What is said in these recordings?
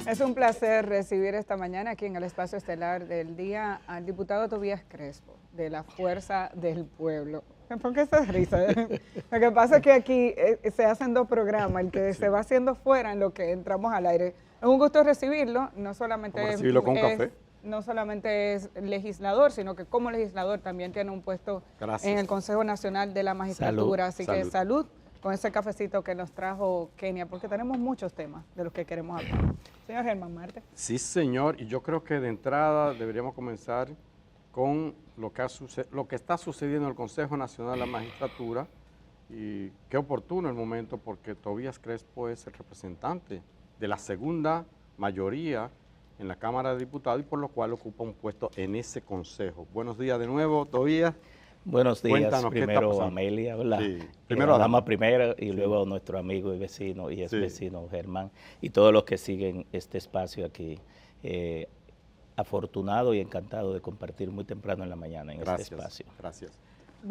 Es un placer recibir esta mañana aquí en el espacio estelar del día al diputado Tobías Crespo, de la Fuerza del Pueblo. ¿Por qué esa risa? Lo que pasa es que aquí se hacen dos programas, el que se va haciendo fuera en lo que entramos al aire. Es un gusto recibirlo, no solamente recibirlo con café. No solamente es legislador, sino que como legislador también tiene un puesto en el Consejo Nacional de la Magistratura. Así que salud con ese cafecito que nos trajo Kenia, porque tenemos muchos temas de los que queremos hablar. Señor Germán Marte. Sí, señor, y yo creo que de entrada deberíamos comenzar con lo que está sucediendo en el Consejo Nacional de la Magistratura, y qué oportuno el momento, porque Tobías Crespo es el representante de la segunda mayoría en la Cámara de Diputados y por lo cual ocupa un puesto en ese consejo. Buenos días de nuevo, Tobías. Buenos días. Cuéntanos, primero Amelia, ¿verdad? Sí. Primero Adama primero y luego nuestro amigo y vecino vecino Germán y todos los que siguen este espacio aquí. Afortunado y encantado de compartir muy temprano en la mañana en este espacio. Gracias.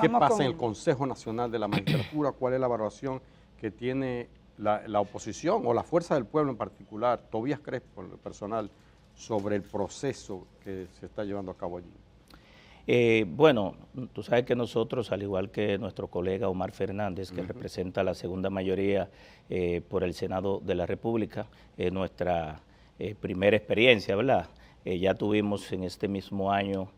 ¿Qué pasa en el Consejo Nacional de la Magistratura? ¿Cuál es la evaluación que tiene la oposición o la Fuerza del Pueblo en particular, Tobías Crespo, en lo personal, sobre el proceso que se está llevando a cabo allí? Bueno, tú sabes que nosotros, al igual que nuestro colega Omar Fernández, que representa la segunda mayoría por el Senado de la República, nuestra primera experiencia, ¿verdad? Ya tuvimos en este mismo año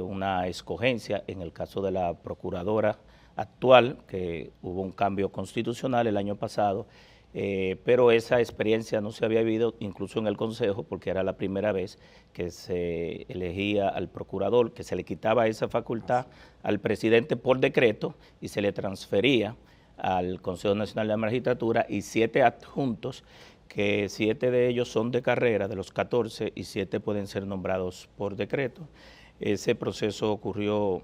una escogencia en el caso de la procuradora actual, que hubo un cambio constitucional el año pasado, pero esa experiencia no se había vivido incluso en el Consejo, porque era la primera vez que se elegía al procurador, que se le quitaba esa facultad al presidente por decreto y se le transfería al Consejo Nacional de la Magistratura, y 7 adjuntos, que 7 de ellos son de carrera, de los 14, y 7 pueden ser nombrados por decreto. Ese proceso ocurrió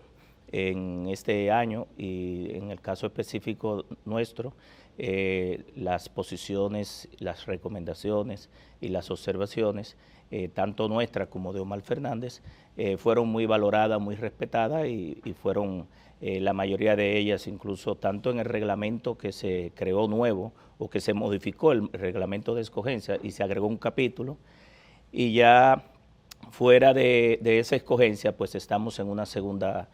en este año y en el caso específico nuestro, las posiciones, las recomendaciones y las observaciones, tanto nuestras como de Omar Fernández, fueron muy valoradas, muy respetadas y fueron la mayoría de ellas, incluso tanto en el reglamento que se creó nuevo o que se modificó el reglamento de escogencia y se agregó un capítulo, y ya fuera de esa escogencia pues estamos en una segunda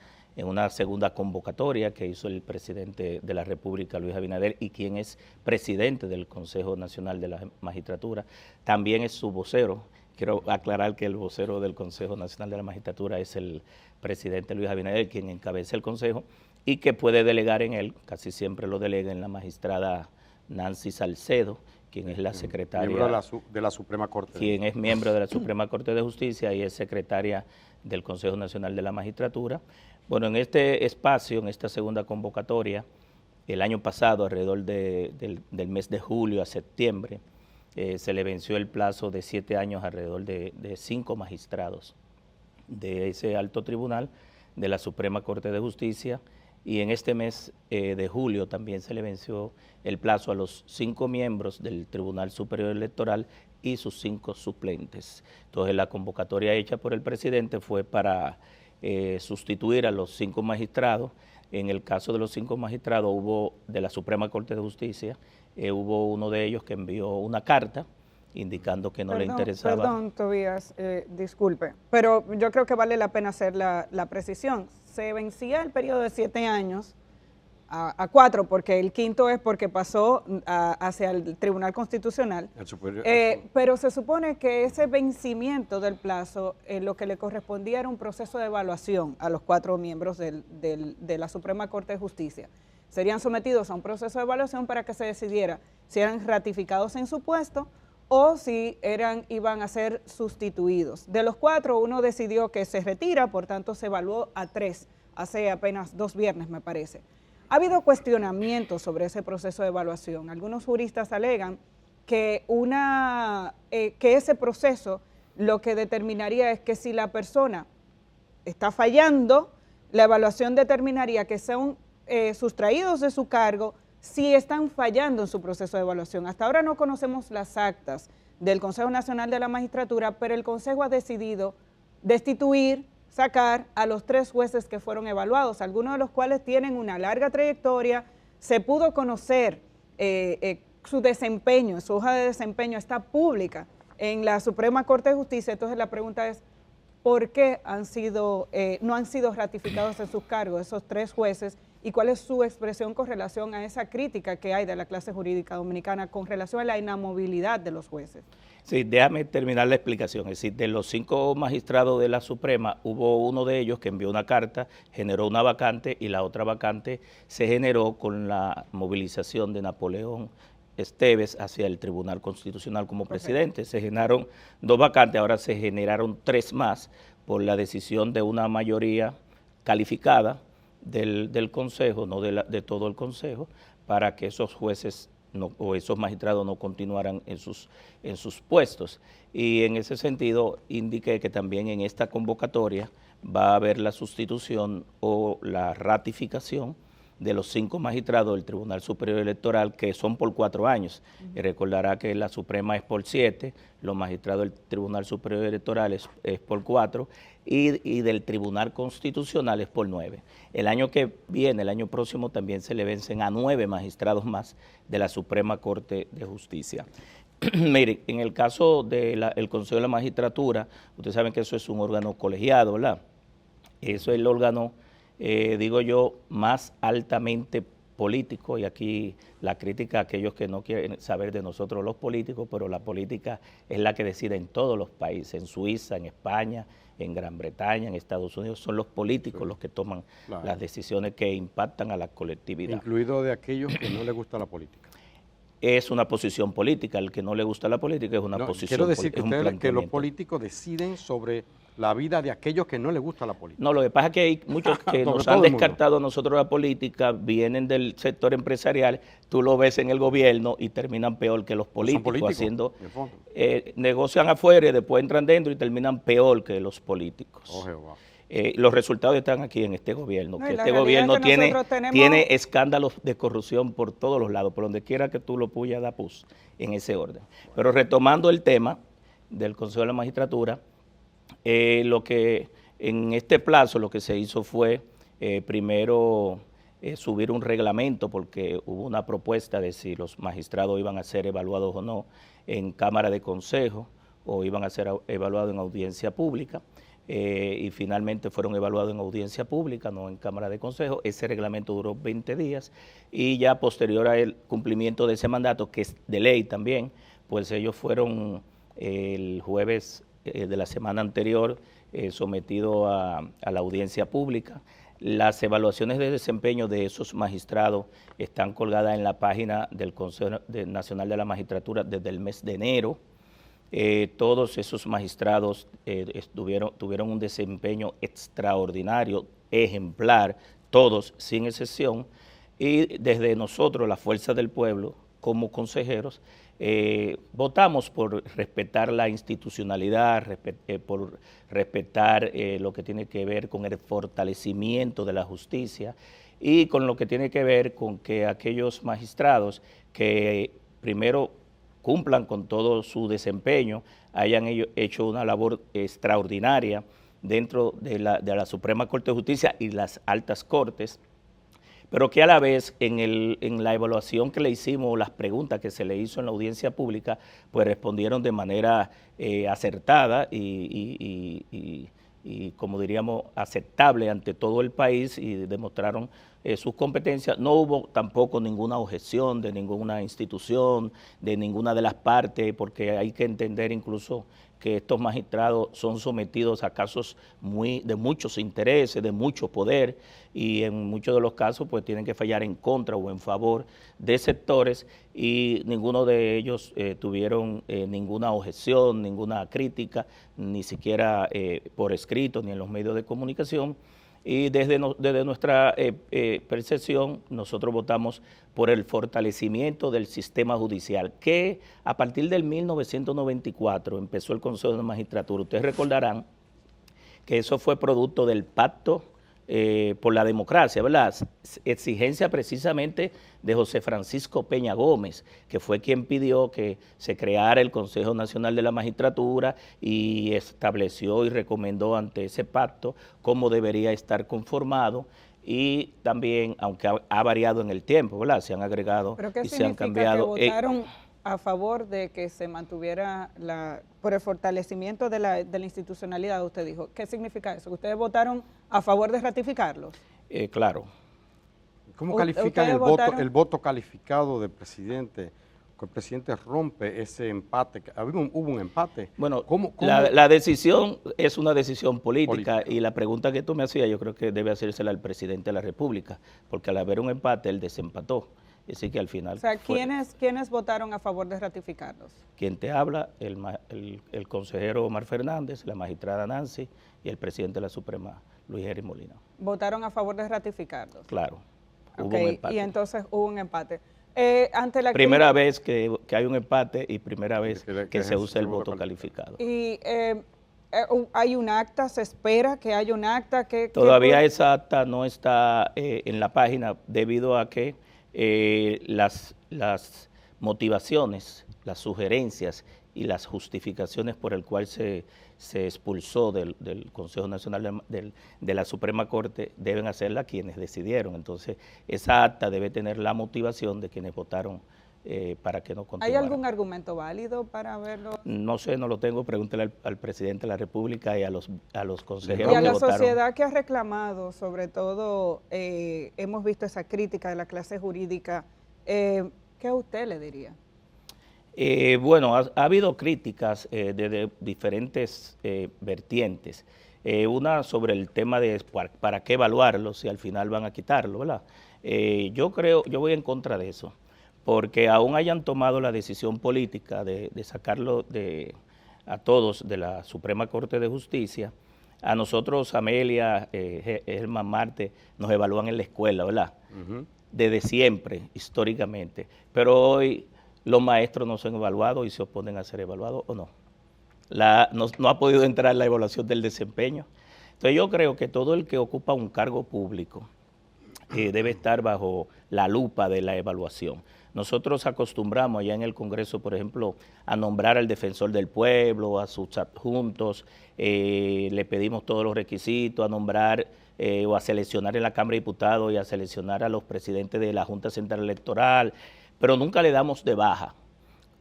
convocatoria que hizo el presidente de la República, Luis Abinader, y quien es presidente del Consejo Nacional de la Magistratura, también es su vocero. Quiero aclarar que el vocero del Consejo Nacional de la Magistratura es el presidente Luis Abinader, quien encabeza el Consejo, y que puede delegar en él, casi siempre lo delega en la magistrada Nancy Salcedo, quien es la secretaria miembro de la Suprema Corte. Quien es miembro de la Suprema Corte de Justicia y es secretaria del Consejo Nacional de la Magistratura. Bueno, en este espacio, en esta segunda convocatoria, el año pasado, alrededor del mes de julio a septiembre, se le venció el plazo de 7 años alrededor de 5 magistrados de ese alto tribunal, de la Suprema Corte de Justicia, y en este mes de julio también se le venció el plazo a los 5 miembros del Tribunal Superior Electoral y sus 5 suplentes. Entonces la convocatoria hecha por el presidente fue para sustituir a los 5 magistrados. En el caso de los 5 magistrados hubo, de la Suprema Corte de Justicia, hubo uno de ellos que envió una carta indicando que no le interesaba. Perdón, Tobías, disculpe, pero yo creo que vale la pena hacer la precisión. Se vencía el periodo de 7 años a 4, porque el quinto es porque pasó hacia el Tribunal Constitucional, pero se supone que ese vencimiento del plazo, lo que le correspondía era un proceso de evaluación a los 4 miembros de la Suprema Corte de Justicia. Serían sometidos a un proceso de evaluación para que se decidiera si eran ratificados en su puesto o si iban a ser sustituidos. De los 4, uno decidió que se retira, por tanto se evaluó a 3, hace apenas 2 viernes me parece. Ha habido cuestionamientos sobre ese proceso de evaluación. Algunos juristas alegan que ese proceso lo que determinaría es que si la persona está fallando, la evaluación determinaría que son sustraídos de su cargo si están fallando en su proceso de evaluación. Hasta ahora no conocemos las actas del Consejo Nacional de la Magistratura, pero el Consejo ha decidido destituir, sacar a los 3 jueces que fueron evaluados, algunos de los cuales tienen una larga trayectoria. Se pudo conocer su desempeño, su hoja de desempeño está pública en la Suprema Corte de Justicia. Entonces la pregunta es, ¿por qué no han sido ratificados en sus cargos esos 3 jueces? ¿Y cuál es su expresión con relación a esa crítica que hay de la clase jurídica dominicana con relación a la inamovilidad de los jueces? Sí, déjame terminar la explicación. Es decir, de los 5 magistrados de la Suprema, hubo uno de ellos que envió una carta, generó una vacante, y la otra vacante se generó con la movilización de Napoleón Esteves hacia el Tribunal Constitucional como presidente. Se generaron 2 vacantes, ahora se generaron 3 más por la decisión de una mayoría calificada del Consejo, no de todo el Consejo, para que esos jueces o esos magistrados no continuaran en sus puestos. Y en ese sentido indiqué que también en esta convocatoria va a haber la sustitución o la ratificación de los 5 magistrados del Tribunal Superior Electoral, que son por 4 años. Y recordará que la Suprema es por 7, los magistrados del Tribunal Superior Electoral es por 4, y del Tribunal Constitucional es por 9. El año que viene, el año próximo, también se le vencen a 9 magistrados más de la Suprema Corte de Justicia. Mire, en el caso del Consejo de la Magistratura, ustedes saben que eso es un órgano colegiado, ¿verdad? Eso es el órgano, digo yo, más altamente político, y aquí la crítica a aquellos que no quieren saber de nosotros los políticos, pero la política es la que decide en todos los países, en Suiza, en España, en Gran Bretaña, en Estados Unidos, son los políticos los que toman las decisiones que impactan a la colectividad. Incluido de aquellos que no les gusta la política. Es una posición política, el que no le gusta la política es una posición política. Quiero decir que ustedes, que los políticos deciden sobre la vida de aquellos que no les gusta la política. No, lo que pasa es que hay muchos que nos han descartado a nosotros la política, vienen del sector empresarial, tú lo ves en el gobierno y terminan peor que los políticos, haciendo, negocian afuera y después entran dentro y terminan peor que los políticos. Oh, Jehová. Los resultados están aquí en este gobierno, que este gobierno tiene escándalos de corrupción por todos los lados, por donde quiera que tú lo puyas, da pus en ese orden. Pero retomando el tema del Consejo de la Magistratura, lo que en este plazo lo que se hizo fue primero subir un reglamento, porque hubo una propuesta de si los magistrados iban a ser evaluados o no en Cámara de Consejo o iban a ser evaluados en audiencia pública. Y finalmente fueron evaluados en audiencia pública, no en Cámara de Consejo. Ese reglamento duró 20 días y ya posterior al cumplimiento de ese mandato, que es de ley también, pues ellos fueron el jueves de la semana anterior sometidos a la audiencia pública. Las evaluaciones de desempeño de esos magistrados están colgadas en la página del Consejo Nacional de la Magistratura desde el mes de enero. Todos esos magistrados tuvieron un desempeño extraordinario, ejemplar, todos sin excepción, y desde nosotros, la Fuerza del Pueblo, como consejeros, votamos por respetar la institucionalidad, por respetar lo que tiene que ver con el fortalecimiento de la justicia y con lo que tiene que ver con que aquellos magistrados que primero cumplan con todo su desempeño, hayan hecho una labor extraordinaria dentro de la Suprema Corte de Justicia y las altas cortes, pero que a la vez en la evaluación que le hicimos, las preguntas que se le hizo en la audiencia pública, pues respondieron de manera acertada y como diríamos, aceptable ante todo el país y demostraron sus competencias. No hubo tampoco ninguna objeción de ninguna institución, de ninguna de las partes, porque hay que entender incluso que estos magistrados son sometidos a casos de muchos intereses, de mucho poder, y en muchos de los casos pues tienen que fallar en contra o en favor de sectores, y ninguno de ellos tuvieron ninguna objeción, ninguna crítica, ni siquiera por escrito ni en los medios de comunicación. Y desde nuestra percepción, nosotros votamos por el fortalecimiento del sistema judicial, que a partir del 1994 empezó el Consejo de la Magistratura. Ustedes recordarán que eso fue producto del pacto por la democracia, ¿verdad? Exigencia precisamente de José Francisco Peña Gómez, que fue quien pidió que se creara el Consejo Nacional de la Magistratura y estableció y recomendó ante ese pacto cómo debería estar conformado. Y también, aunque ha variado en el tiempo, ¿verdad? Se han agregado y se han cambiado. ¿Qué significa que votaron a favor de que se mantuviera por el fortalecimiento de la institucionalidad, usted dijo. ¿Qué significa eso? ¿Ustedes votaron a favor de ratificarlos? Claro. ¿Cómo califican el voto calificado del presidente? Que el presidente rompe ese empate. Hubo un empate. Bueno, ¿Cómo? La decisión es una decisión política y la pregunta que tú me hacías yo creo que debe hacérsela al presidente de la República, porque al haber un empate, él desempató. Así que al final... O sea, ¿quiénes votaron a favor de ratificarlos? Quien te habla, el consejero Omar Fernández, la magistrada Nancy y el presidente de la Suprema, Luis Jerry Molina. ¿Votaron a favor de ratificarlos? Claro, hubo un empate. Y entonces hubo un empate. Ante la primera vez que hay un empate y primera vez que se usa el voto calificado. ¿Y hay un acta? ¿Se espera que haya un acta? Todavía esa acta no está en la página debido a que las motivaciones, las sugerencias y las justificaciones por el cual se expulsó del Consejo Nacional de la Suprema Corte deben hacerla quienes decidieron. Entonces, esa acta debe tener la motivación de quienes votaron para que no continuara. ¿Hay algún argumento válido para verlo? No sé, no lo tengo. Pregúntale al presidente de la República y a los consejeros y a que la votaron. Sociedad que ha reclamado, sobre todo, hemos visto esa crítica de la clase jurídica. ¿Qué a usted le diría? Bueno, ha habido críticas de diferentes vertientes. Una sobre el tema de para qué evaluarlo si al final van a quitarlo, ¿verdad? Yo voy en contra de eso, porque aún hayan tomado la decisión política de sacarlo a todos de la Suprema Corte de Justicia, a nosotros, Amelia, Germán Marte, nos evalúan en la escuela, ¿verdad? Desde siempre, históricamente. Pero hoy los maestros no son evaluados y se oponen a ser evaluados, ¿o no? No ha podido entrar la evaluación del desempeño. Entonces yo creo que todo el que ocupa un cargo público debe estar bajo la lupa de la evaluación. Nosotros acostumbramos allá en el Congreso, por ejemplo, a nombrar al defensor del pueblo, a sus adjuntos, le pedimos todos los requisitos, a nombrar o a seleccionar en la Cámara de Diputados y a seleccionar a los presidentes de la Junta Central Electoral, pero nunca le damos de baja.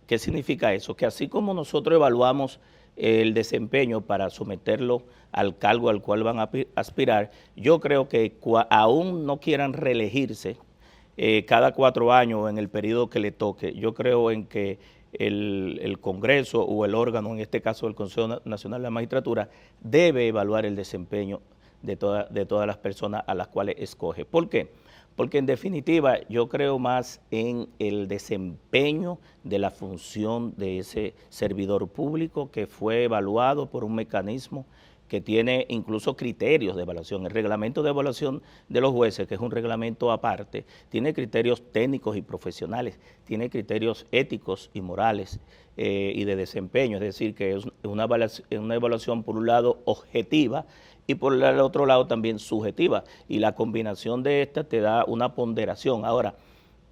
¿Qué significa eso? Que así como nosotros evaluamos el desempeño para someterlo al cargo al cual van a aspirar, yo creo que aún no quieran reelegirse cada 4 años en el periodo que le toque. Yo creo en que el Congreso o el órgano, en este caso el Consejo Nacional de la Magistratura, debe evaluar el desempeño de todas las personas a las cuales escoge. ¿Por qué? Porque en definitiva yo creo más en el desempeño de la función de ese servidor público que fue evaluado por un mecanismo que tiene incluso criterios de evaluación. El reglamento de evaluación de los jueces, que es un reglamento aparte, tiene criterios técnicos y profesionales, tiene criterios éticos y morales y de desempeño, es decir, que es una evaluación por un lado objetiva y por el otro lado también subjetiva, y la combinación de estas te da una ponderación. Ahora,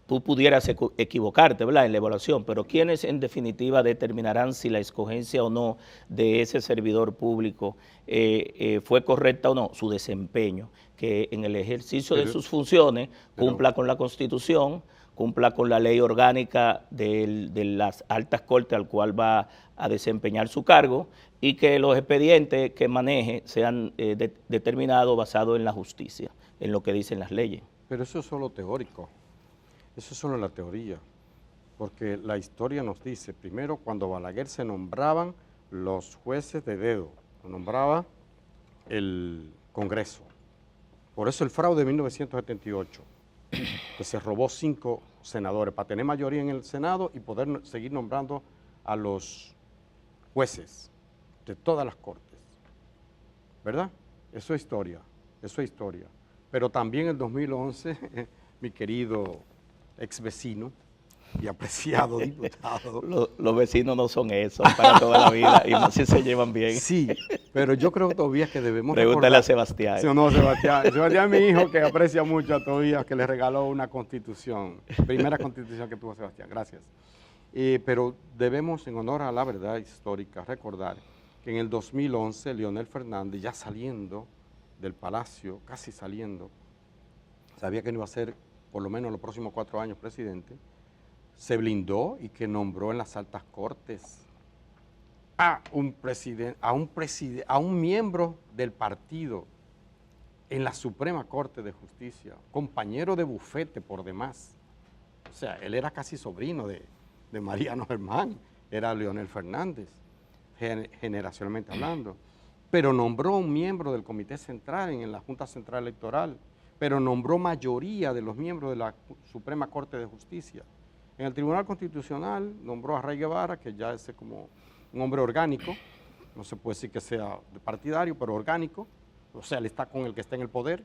tú pudieras equivocarte, ¿verdad?, en la evaluación, pero ¿quiénes en definitiva determinarán si la escogencia o no de ese servidor público fue correcta o no? Su desempeño, que en el ejercicio de sus funciones cumpla con la Constitución, cumpla con la ley orgánica de las altas cortes al cual va a desempeñar su cargo, y que los expedientes que maneje sean determinados basados en la justicia, en lo que dicen las leyes. Pero eso es solo teórico. Eso es solo la teoría, porque la historia nos dice, primero, cuando Balaguer se nombraban los jueces de dedo, lo nombraba el Congreso. Por eso el fraude de 1978, que se robó 5 senadores para tener mayoría en el Senado y poder seguir nombrando a los jueces de todas las cortes, ¿verdad? Eso es historia, eso es historia. Pero también en 2011, mi querido ex vecino y apreciado diputado. Los vecinos no son eso para toda la vida, y más si se llevan bien. Sí, pero yo creo todavía que debemos Pregúntale a Sebastián. Sí, no, Sebastián. Sebastián es mi hijo, que aprecia mucho a Tobías, que le regaló una constitución, primera constitución que tuvo Sebastián, gracias. Pero debemos, en honor a la verdad histórica, recordar que en el 2011 Leonel Fernández, ya saliendo del palacio, casi saliendo, sabía que no iba a ser por lo menos los próximos 4 años presidente, se blindó y que nombró en las altas cortes a un miembro del partido en la Suprema Corte de Justicia, compañero de bufete por demás. O sea, él era casi sobrino de Mariano Germán, era Leonel Fernández, generacionalmente hablando. Pero nombró un miembro del Comité Central en la Junta Central Electoral, pero nombró mayoría de los miembros de la Suprema Corte de Justicia. En el Tribunal Constitucional nombró a Ray Guevara, que ya es como un hombre orgánico, no se puede decir que sea partidario, pero orgánico, o sea, él está con el que está en el poder.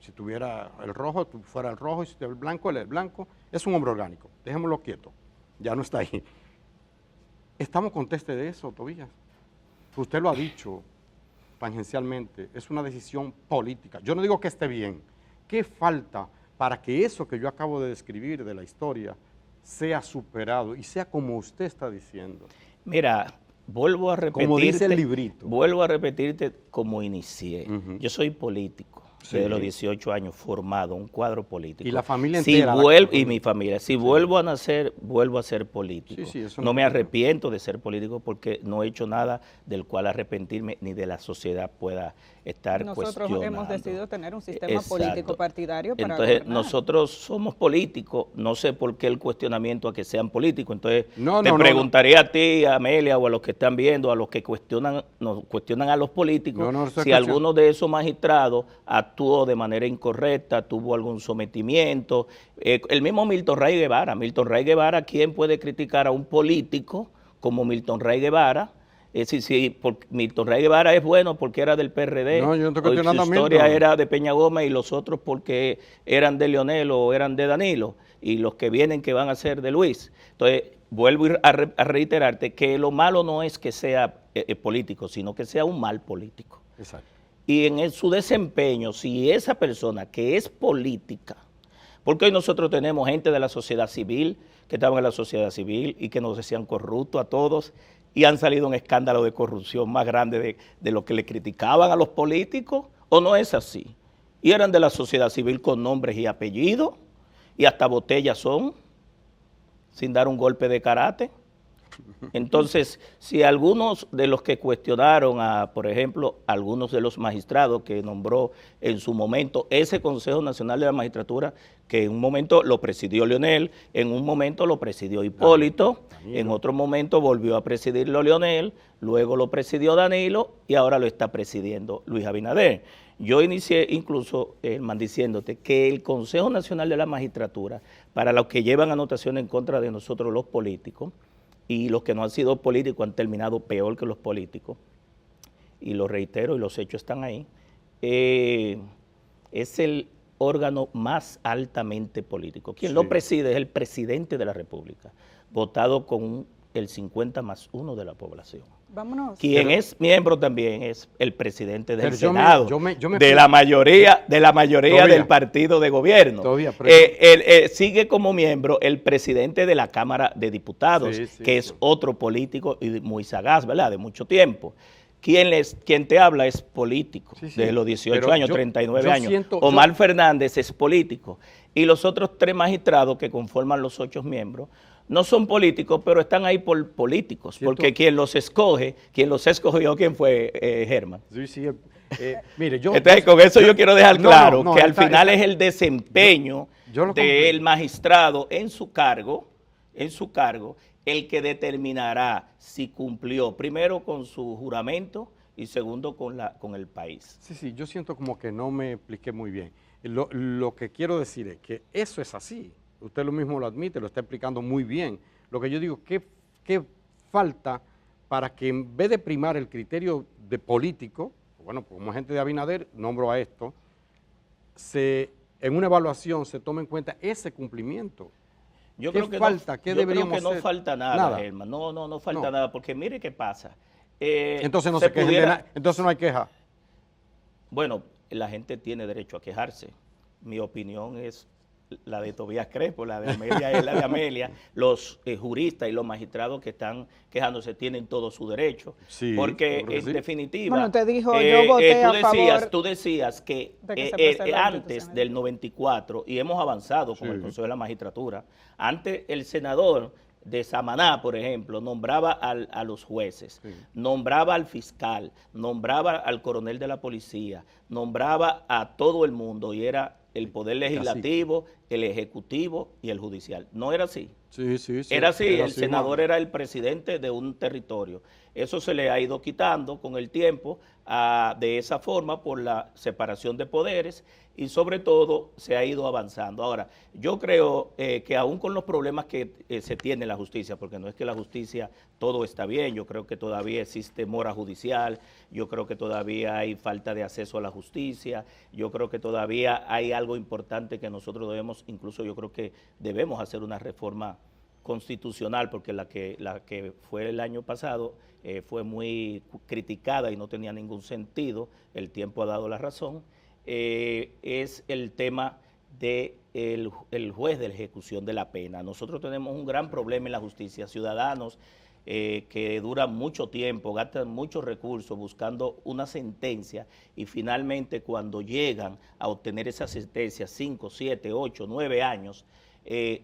Si tuviera el rojo, fuera el rojo, y si tuviera el blanco, él es el blanco. Es un hombre orgánico, dejémoslo quieto, ya no está ahí. Estamos contestes de eso, Tobías. Usted lo ha dicho tangencialmente, es una decisión política. Yo no digo que esté bien. ¿Qué falta para que eso que yo acabo de describir de la historia sea superado y sea como usted está diciendo? Mira, vuelvo a repetirte. Como dice el librito. Vuelvo a repetirte como inicié. Yo soy político. Sí. Desde los 18 años formado, un cuadro político. Y la familia entera. Y mi familia. Si vuelvo a nacer, vuelvo a ser político. Sí, eso no me arrepiento de ser político porque no he hecho nada del cual arrepentirme ni de la sociedad pueda estar cuestionando. Nosotros hemos decidido tener un sistema Exacto. político partidario para Entonces, gobernar. nosotros somos políticos, no sé por qué el cuestionamiento a que sean políticos. Entonces, No, te no, preguntaría a ti, a Amelia, o a los que están viendo, a los que nos cuestionan a los políticos, si alguno de esos magistrados actuó de manera incorrecta, tuvo algún sometimiento. El mismo Milton Ray Guevara, ¿quién puede criticar a un político como Milton Ray Guevara? Milton Ray Guevara es bueno porque era del PRD, no, yo no estoy cuestionando a su Milton. historia era de Peña Gómez y los otros porque eran de Leonel o eran de Danilo, y los que vienen que van a ser de Luis. Entonces, vuelvo a reiterarte que lo malo no es que sea político, sino que sea un mal político. Exacto. Y en su desempeño, si esa persona que es política, porque hoy nosotros tenemos gente de la sociedad civil, que estaban en la sociedad civil y que nos decían corruptos a todos, y han salido un escándalo de corrupción más grande de lo que le criticaban a los políticos, ¿o no es así? Y eran de la sociedad civil con nombres y apellidos, y hasta botellas son, sin dar un golpe de karate. Entonces, si algunos de los que cuestionaron a, por ejemplo, algunos de los magistrados que nombró en su momento ese Consejo Nacional de la Magistratura, que en un momento lo presidió Leonel, en un momento lo presidió Hipólito, en otro momento volvió a presidirlo Leonel, luego lo presidió Danilo y ahora lo está presidiendo Luis Abinader. Yo inicié incluso, diciéndote que el Consejo Nacional de la Magistratura, para los que llevan anotaciones en contra de nosotros los políticos, y los que no han sido políticos han terminado peor que los políticos, y lo reitero y los hechos están ahí, es el órgano más altamente político. Quien lo preside es el presidente de la República, votado con el 50+1 de la población. Vámonos. Quien es miembro también es el presidente del Senado, de fui- la mayoría Todavía. del partido de gobierno. Todavía, sigue como miembro el presidente de la Cámara de Diputados, Sí, que es otro político y muy sagaz, ¿verdad?, de mucho tiempo. Quien te habla es político, de los 18 Pero años, yo- 39 yo años. siento- Omar Fernández es político. Y los otros 3 magistrados que conforman los 8 miembros no son políticos, pero están ahí por políticos, porque quien los escogió, ¿quién fue? Germán. Sí, mire, yo... Entonces, con eso yo quiero dejar claro que al final es el desempeño del magistrado en su cargo, el que determinará si cumplió, primero con su juramento y segundo con el país. Sí, yo siento como que no me expliqué muy bien. Lo que quiero decir es que eso es así. Usted lo mismo lo admite, lo está explicando muy bien. Lo que yo digo, ¿qué falta para que en vez de primar el criterio de político, bueno, como gente de Abinader, nombro a esto, en una evaluación se tome en cuenta ese cumplimiento? Yo ¿Qué creo que falta? ¿Qué deberíamos creo que no hacer? falta nada, Germán. No falta nada, porque mire qué pasa. Entonces no se quejen de nada, entonces no hay queja. Bueno, la gente tiene derecho a quejarse. Mi opinión es la de Tobías Crespo, la de Amelia es la de Amelia, los juristas y los magistrados que están quejándose tienen todo su derecho, Sí, porque seguro que en sí. definitiva, Bueno, te dijo, yo voté a favor tú decías que de que se preserve la antes institución. del 94, y hemos avanzado con Sí. el Consejo de la Magistratura, antes el senador de Samaná, por ejemplo, nombraba a los jueces, Sí. nombraba al fiscal, nombraba al coronel de la policía, nombraba a todo el mundo y era el poder legislativo, el ejecutivo y el judicial. ¿No era así? Sí, sí, sí. Era así, el así, senador Juan. era el presidente de un territorio. Eso se le ha ido quitando con el tiempo de esa forma por la separación de poderes y sobre todo se ha ido avanzando. Ahora, yo creo que aún con los problemas que se tiene en la justicia, porque no es que la justicia todo está bien, yo creo que todavía existe mora judicial, yo creo que todavía hay falta de acceso a la justicia, yo creo que todavía hay algo importante que nosotros debemos, incluso yo creo que debemos hacer una reforma constitucional, porque la que fue el año pasado fue muy criticada y no tenía ningún sentido, el tiempo ha dado la razón, es el tema de el juez de la ejecución de la pena. Nosotros tenemos un gran problema en la justicia, ciudadanos que duran mucho tiempo, gastan muchos recursos buscando una sentencia y finalmente cuando llegan a obtener esa sentencia, 5, 7, 8, 9 años,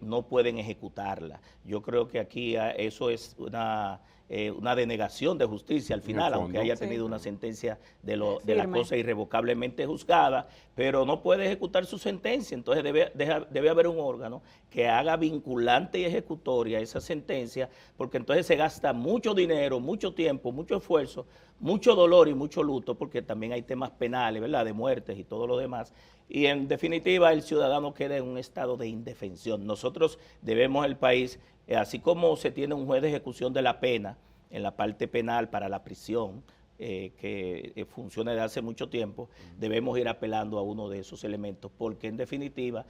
no pueden ejecutarla. Yo creo que aquí eso es una denegación de justicia al final, aunque haya tenido una sentencia de la cosa irrevocablemente juzgada, pero no puede ejecutar su sentencia. Entonces debe haber un órgano que haga vinculante y ejecutoria esa sentencia, porque entonces se gasta mucho dinero, mucho tiempo, mucho esfuerzo, mucho dolor y mucho luto, porque también hay temas penales, ¿verdad?, de muertes y todo lo demás. Y en definitiva el ciudadano queda en un estado de indefensión. Nosotros debemos el país, así como se tiene un juez de ejecución de la pena en la parte penal para la prisión, que funciona desde hace mucho tiempo, debemos ir apelando a uno de esos elementos, porque en definitiva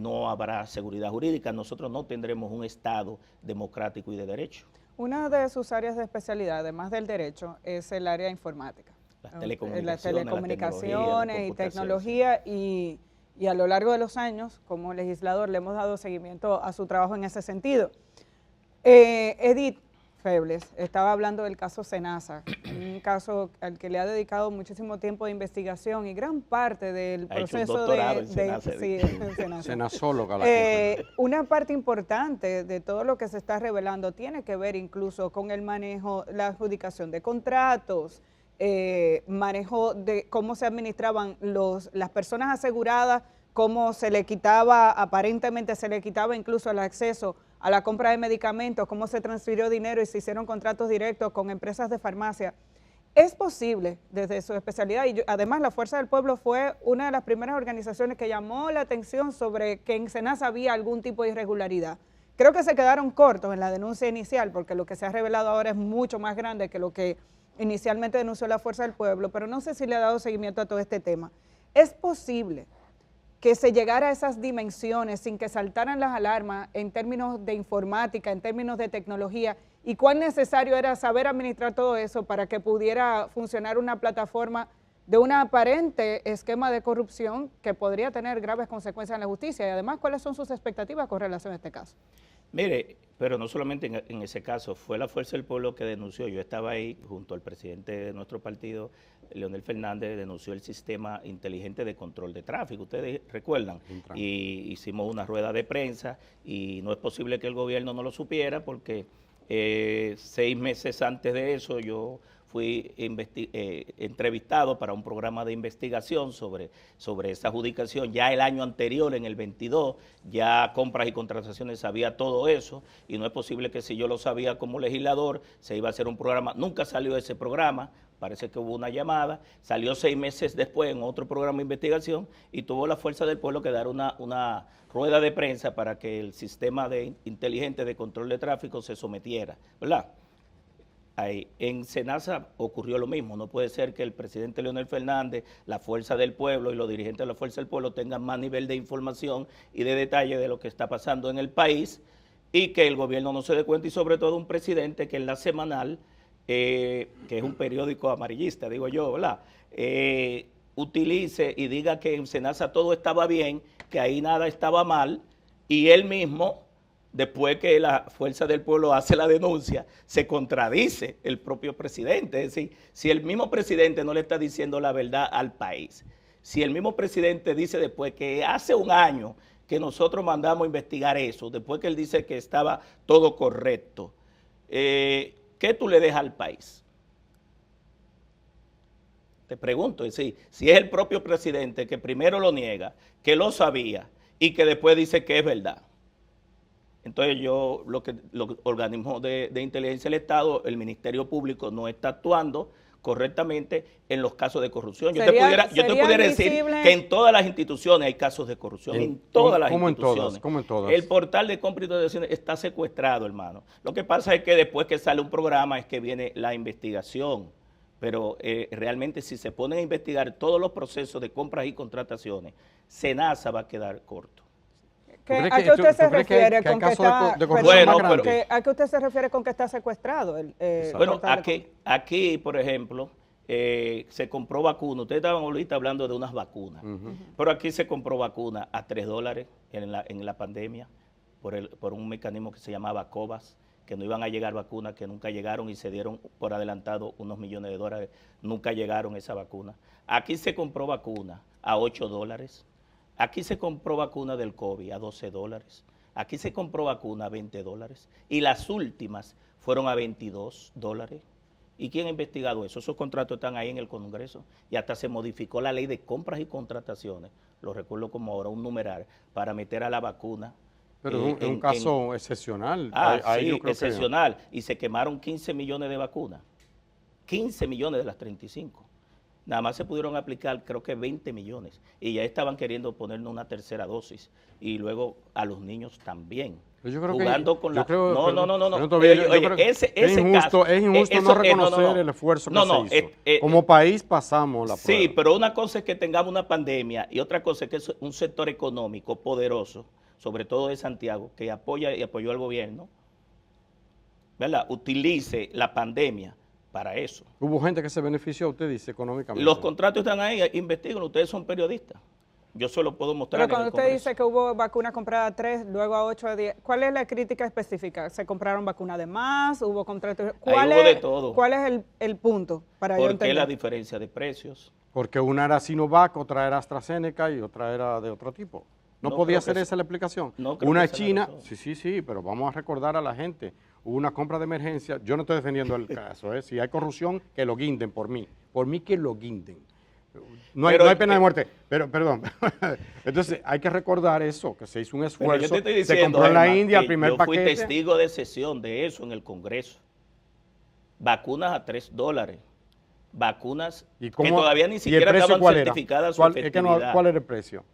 no habrá seguridad jurídica, nosotros no tendremos un Estado democrático y de derecho. Una de sus áreas de especialidad, además del derecho, es el área informática. Las telecomunicaciones, Las telecomunicaciones y tecnología y a lo largo de los años, como legislador, le hemos dado seguimiento a su trabajo en ese sentido. Edith Febles estaba hablando del caso Senasa, un caso al que le ha dedicado muchísimo tiempo de investigación y gran parte del proceso de Senasa. Senasóloga la Una parte importante de todo lo que se está revelando tiene que ver incluso con el manejo, la adjudicación de contratos, manejo de cómo se administraban las personas aseguradas, cómo se le quitaba, aparentemente se le quitaba incluso el acceso a la compra de medicamentos, cómo se transfirió dinero y se hicieron contratos directos con empresas de farmacia. Es posible desde su especialidad, y además la Fuerza del Pueblo fue una de las primeras organizaciones que llamó la atención sobre que en Senasa había algún tipo de irregularidad. Creo que se quedaron cortos en la denuncia inicial, porque lo que se ha revelado ahora es mucho más grande que lo que inicialmente denunció la Fuerza del Pueblo, pero no sé si le ha dado seguimiento a todo este tema. Es posible que se llegara a esas dimensiones sin que saltaran las alarmas en términos de informática, en términos de tecnología, y cuán necesario era saber administrar todo eso para que pudiera funcionar una plataforma de un aparente esquema de corrupción que podría tener graves consecuencias en la justicia. Y además, ¿cuáles son sus expectativas con relación a este caso? Mire, pero no solamente en ese caso, fue la Fuerza del Pueblo que denunció, yo estaba ahí junto al presidente de nuestro partido, Leonel Fernández, denunció el sistema inteligente de control de tráfico, ustedes recuerdan, y hicimos una rueda de prensa y no es posible que el gobierno no lo supiera porque 6 meses antes de eso yo fui entrevistado para un programa de investigación sobre esa adjudicación. Ya el año anterior, en el 22, ya compras y contrataciones sabía todo eso, y no es posible que si yo lo sabía como legislador, se iba a hacer un programa. Nunca salió ese programa, parece que hubo una llamada, salió 6 meses después en otro programa de investigación y tuvo la Fuerza del Pueblo que dar una rueda de prensa para que el sistema inteligente de control de tráfico se sometiera, ¿verdad? Ahí. En Senasa ocurrió lo mismo, no puede ser que el presidente Leonel Fernández, la Fuerza del Pueblo y los dirigentes de la Fuerza del Pueblo tengan más nivel de información y de detalle de lo que está pasando en el país y que el gobierno no se dé cuenta, y sobre todo un presidente que en la Semanal, que es un periódico amarillista, digo yo, ¿verdad?, utilice y diga que en Senasa todo estaba bien que ahí nada estaba mal, y él mismo, después que la Fuerza del Pueblo hace la denuncia, se contradice el propio presidente. Es decir, si el mismo presidente no le está diciendo la verdad al país, si el mismo presidente dice después que hace un año que nosotros mandamos a investigar eso, después que él dice que estaba todo correcto, ¿qué tú le dejas al país? Te pregunto, es decir, si es el propio presidente que primero lo niega, que lo sabía y que después dice que es verdad. Entonces los organismos de inteligencia del Estado, el Ministerio Público no está actuando correctamente en los casos de corrupción. Yo te pudiera decir que en todas las instituciones hay casos de corrupción, en todas las instituciones. ¿Cómo en todas? El portal de compra y donaciones está secuestrado, hermano. Lo que pasa es que después que sale un programa es que viene la investigación, pero realmente si se ponen a investigar todos los procesos de compras y contrataciones, SENASA va a quedar corto. ¿A qué usted se refiere con que está ¿A qué usted se refiere con que está secuestrado? Bueno, aquí, por ejemplo, se compró vacuna. Ustedes estaban ahorita hablando de unas vacunas, pero aquí se compró vacuna a $3 en la pandemia por un mecanismo que se llamaba COVAX, que no iban a llegar vacunas, que nunca llegaron y se dieron por adelantado unos millones de dólares. Nunca llegaron esa vacuna. Aquí se compró vacuna a $8. Aquí se compró vacuna del COVID a $12. Aquí se compró vacuna a $20. Y las últimas fueron a $22. ¿Y quién ha investigado eso? Esos contratos están ahí en el Congreso. Y hasta se modificó la ley de compras y contrataciones, lo recuerdo como ahora, un numeral, para meter a la vacuna. Pero es un caso excepcional. Sí, excepcional. Y se quemaron 15 millones de vacunas. 15 millones de las 35. Nada más se pudieron aplicar, creo que 20 millones. Y ya estaban queriendo ponernos una tercera dosis. Y luego a los niños también. Yo creo jugando que, con yo la... creo, No. Es injusto no reconocer el esfuerzo que se hizo. Como país pasamos la prueba. Sí, pero una cosa es que tengamos una pandemia y otra cosa es que es un sector económico poderoso, sobre todo de Santiago, que apoya y apoyó al gobierno, ¿verdad? Utilice la pandemia para eso. Hubo gente que se benefició, usted dice, económicamente. Los contratos están ahí, investiguen, ustedes son periodistas. Yo se lo puedo mostrar. Pero cuando usted dice que hubo vacunas compradas a 3, luego a 8, a 10, ¿cuál es la crítica específica? ¿Se compraron vacunas de más? ¿Hubo contratos? ¿Cuál es, de todo. ¿Cuál es el punto para yo entender? ¿Por qué la diferencia de precios? Porque una era Sinovac, otra era AstraZeneca y otra era de otro tipo. ¿No podía ser esa la explicación? No, una es China, sí, pero vamos a recordar a la gente. Hubo una compra de emergencia, yo no estoy defendiendo el caso, si hay corrupción, que lo guinden por mí que lo guinden. No hay pena de muerte, pero perdón. Entonces hay que recordar eso, que se hizo un esfuerzo, yo te estoy diciendo, se compró en la India el primer paquete. Yo fui testigo de sesión de eso en el Congreso. Vacunas a $3. Vacunas que todavía ni siquiera estaban certificadas su efectividad. ¿Cuál era el precio?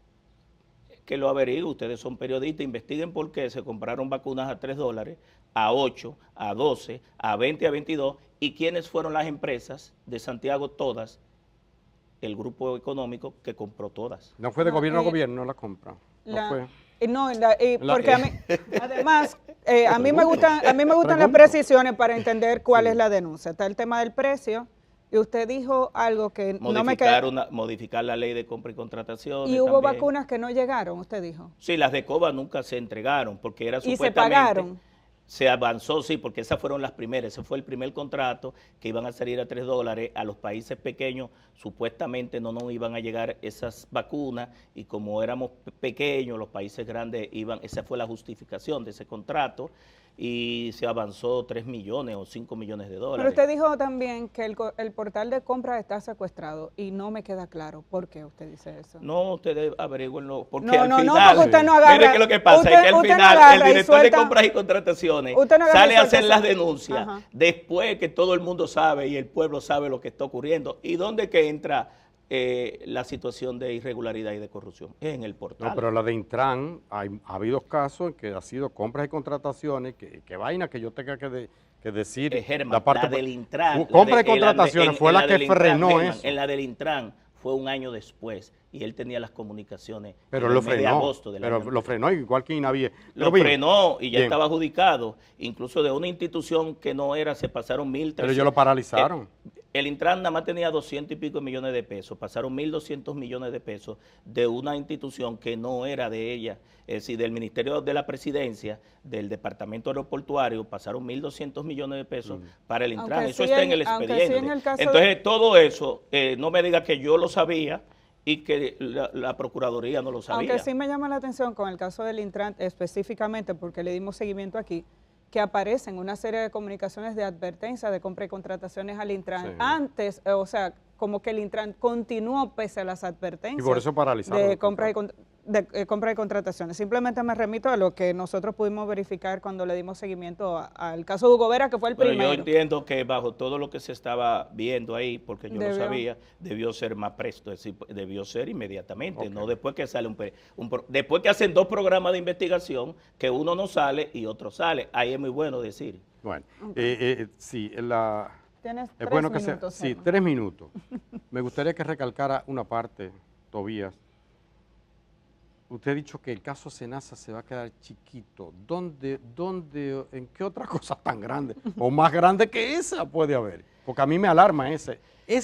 Que lo averigüen, ustedes son periodistas, investiguen por qué se compraron vacunas a $3, a 8, a 12, a 20, a 22, y quiénes fueron las empresas de Santiago todas, el grupo económico que compró todas. No fue de gobierno a gobierno la compra. No fue. Porque además, a mí me gustan las precisiones para entender cuál es la denuncia. Está el tema del precio. Y usted dijo algo que no me quedó. Modificar la ley de compra y contrataciones. Y hubo vacunas que no llegaron, usted dijo. Sí, las de COVAX nunca se entregaron porque era supuestamente... ¿Y se pagaron? Se avanzó, sí, porque esas fueron las primeras. Ese fue el primer contrato que iban a salir a $3. A los países pequeños supuestamente no nos iban a llegar esas vacunas y como éramos pequeños, los países grandes iban... Esa fue la justificación de ese contrato. Y se avanzó 3 millones o 5 millones de dólares. Pero usted dijo también que el portal de compras está secuestrado y no me queda claro. ¿Por qué usde dice eso? No, ustedes averigüenlo. Porque al final, porque usted no agarra. Mire que lo que pasa es que al final el director de compras y contrataciones sale a hacer las denuncias después que todo el mundo sabe y el pueblo sabe lo que está ocurriendo. ¿Y dónde que entra la situación de irregularidad y de corrupción? Es en el portal. No, pero la de Intran, ha habido casos en que ha sido compras y contrataciones, que vaina que yo tenga que decir. Germán, la del Intran. Compras y contrataciones fue la que frenó eso. En la del Intran fue un año después y él tenía las comunicaciones pero lo frenó, de agosto del año. Lo frenó igual que Inavie. Lo frenó y ya estaba adjudicado, incluso de una institución que no era, se pasaron 1.300. Pero ellos lo paralizaron. el Intran nada más tenía 200 y pico millones de pesos, pasaron 1.200 millones de pesos de una institución que no era de ella, es decir, del Ministerio de la Presidencia, del Departamento Aeroportuario, pasaron 1.200 millones de pesos para el Intran, Aunque eso sí está en el aunque sí expediente. en el caso Entonces, todo eso, no me diga que yo lo sabía y que la Procuraduría no lo sabía. Aunque sí me llama la atención con el caso del Intran específicamente, porque le dimos seguimiento aquí, que aparecen una serie de comunicaciones de advertencia de compra y contrataciones al Intran. Sí. Antes, o sea, como que el Intran continuó pese a las advertencias Y por eso paralizaron de el compra y contrato. compra y contrataciones. Simplemente me remito a lo que nosotros pudimos verificar cuando le dimos seguimiento al caso de Hugo Vera, que fue el Bueno, primero. yo entiendo que bajo todo lo que se estaba viendo ahí, porque yo lo sabía, debió ser más presto, es decir, debió ser inmediatamente, no después que sale después que hacen 2 programas de investigación, que uno no sale y otro sale. Ahí es muy bueno decir. Bueno, sí, Tienes es 3 bueno que minutos. sí, Herman. 3 minutos. Me gustaría que recalcara una parte, Tobías. Usted ha dicho que el caso Senasa se va a quedar chiquito. ¿En qué otra cosa tan grande o más grande que esa puede haber? Porque a mí me alarma ese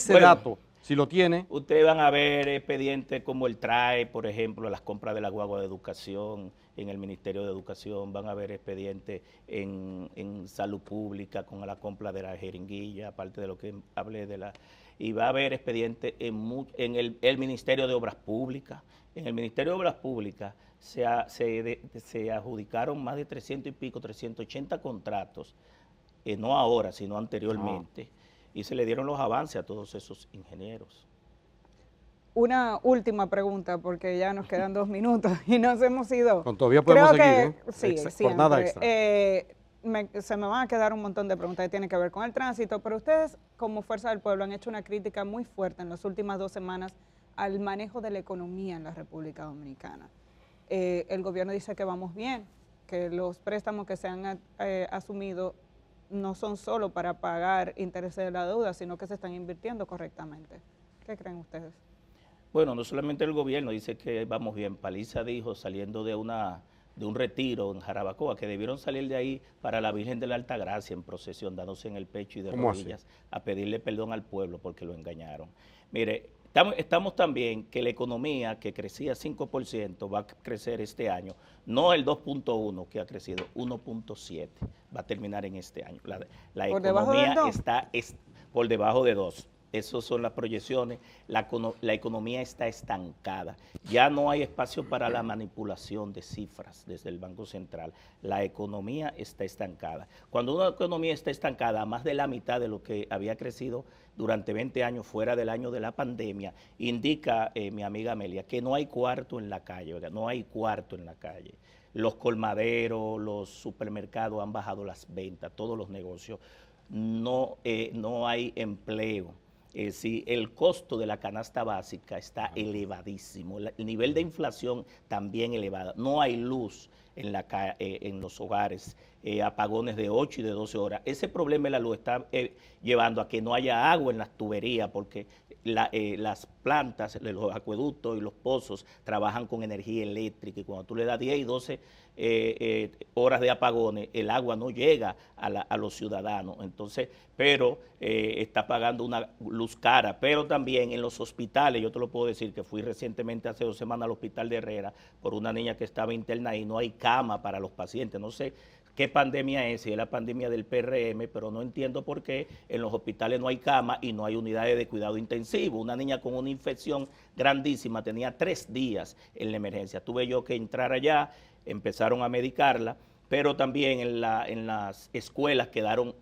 Bueno, dato, si lo tiene. Ustedes van a ver expedientes como el TRAE, por ejemplo, las compras de la guagua de educación en el Ministerio de Educación, van a ver expedientes en salud pública con la compra de la jeringuilla, aparte de lo que hablé y va a haber expedientes en el Ministerio de Obras Públicas. En el Ministerio de Obras Públicas se adjudicaron más de 300 y pico, 380 contratos, no ahora, sino anteriormente, y se le dieron los avances a todos esos ingenieros. Una última pregunta, porque ya nos quedan 2 minutos y nos hemos ido. Todavía podemos Creo seguir, que, sí, jornada siempre. extra. Se me van a quedar un montón de preguntas que tienen que ver con el tránsito, pero ustedes, como Fuerza del Pueblo, han hecho una crítica muy fuerte en las últimas 2 semanas al manejo de la economía en la República Dominicana. El gobierno dice que vamos bien, que los préstamos que se han asumido no son solo para pagar intereses de la deuda, sino que se están invirtiendo correctamente. ¿Qué creen ustedes? Bueno, no solamente el gobierno dice que vamos bien. Paliza dijo, saliendo de un retiro en Jarabacoa, que debieron salir de ahí para la Virgen de la Altagracia en procesión, dándose en el pecho y de rodillas a pedirle perdón al pueblo porque lo engañaron. Mire, estamos también que la economía que crecía 5% va a crecer este año, no el 2.1 que ha crecido, 1.7 va a terminar en este año. La economía está por debajo de 2. Esas son las proyecciones, la economía está estancada, ya no hay espacio para la manipulación de cifras desde el Banco Central, la economía está estancada. Cuando una economía está estancada, más de la mitad de lo que había crecido durante 20 años fuera del año de la pandemia, indica mi amiga Amelia que no hay cuarto en la calle, oiga, no hay cuarto en la calle. Los colmaderos, los supermercados han bajado las ventas, todos los negocios, no hay empleo. Sí, el costo de la canasta básica está elevadísimo, el nivel de inflación también elevado, no hay luz en los hogares, apagones de 8 y de 12 horas. Ese problema de la luz está llevando a que no haya agua en las tuberías porque las plantas, los acueductos y los pozos trabajan con energía eléctrica y cuando tú le das 10 y 12 horas de apagones, el agua no llega a los ciudadanos. Entonces, pero está pagando una luz cara. Pero también en los hospitales, yo te lo puedo decir que fui recientemente hace 2 semanas al hospital de Herrera por una niña que estaba interna y no hay cama para los pacientes. No sé qué pandemia es, si es la pandemia del PRM, pero no entiendo por qué en los hospitales no hay cama y no hay unidades de cuidado intensivo. Una niña con una infección grandísima tenía 3 días en la emergencia. Tuve yo que entrar allá, empezaron a medicarla, pero también en las escuelas quedaron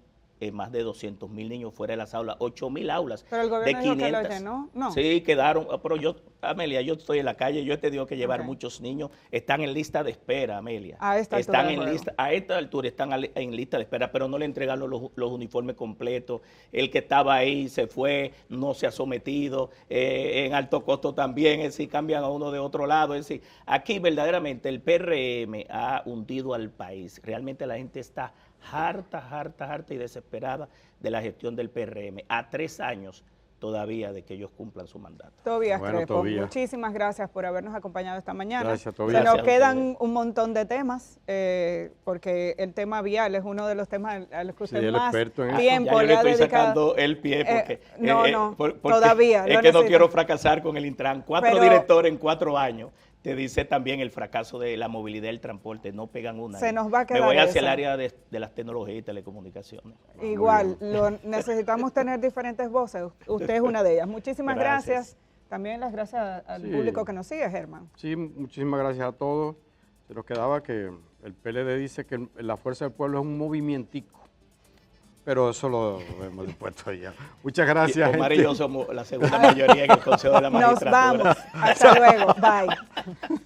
más de 200,000 niños fuera de las aulas, 8,000 aulas. Pero el gobierno de 500, dijo que lo llenó, ¿no? Sí, quedaron, pero Amelia, yo estoy en la calle, yo he tenido que llevar muchos niños, están en lista de espera, Amelia. A esta altura a esta altura están en lista de espera, pero no le entregaron los uniformes completos. El que estaba ahí se fue, no se ha sometido, en alto costo también, es decir, cambian a uno de otro lado. Es decir, aquí verdaderamente el PRM ha hundido al país. Realmente la gente está harta y desesperada de la gestión del PRM. A 3 años todavía de que ellos cumplan su mandato. Tobías Bueno, Crespo, Tobías. muchísimas gracias por habernos acompañado esta mañana. Gracias, Se Tobías. nos Gracias a quedan ustedes. un montón de temas, porque el tema vial es uno de los temas a los que Sí, usted el más experto en eso. tiempo Ya yo le le ha estoy dedicado. sacando el pie porque, no, porque todavía. es lo que no necesito. quiero fracasar con el Intran. 4 Pero- directores en 4 años. Te dice también el fracaso de la movilidad y el transporte, no pegan una. Se ahí. nos va a quedar Me voy hacia el esa. área de las tecnologías y telecomunicaciones. Igual, necesitamos tener diferentes voces. Usted es una de ellas. Muchísimas gracias. Gracias. También las gracias al Sí. público que nos sigue, Germán. Sí, muchísimas gracias a todos. Se nos quedaba que el PLD dice que la Fuerza del Pueblo es un movimientico, pero eso lo hemos dispuesto ya. Muchas gracias. Omar y gente. yo somos la segunda mayoría en el Consejo de la Nos Magistratura. vamos. Hasta luego. Bye.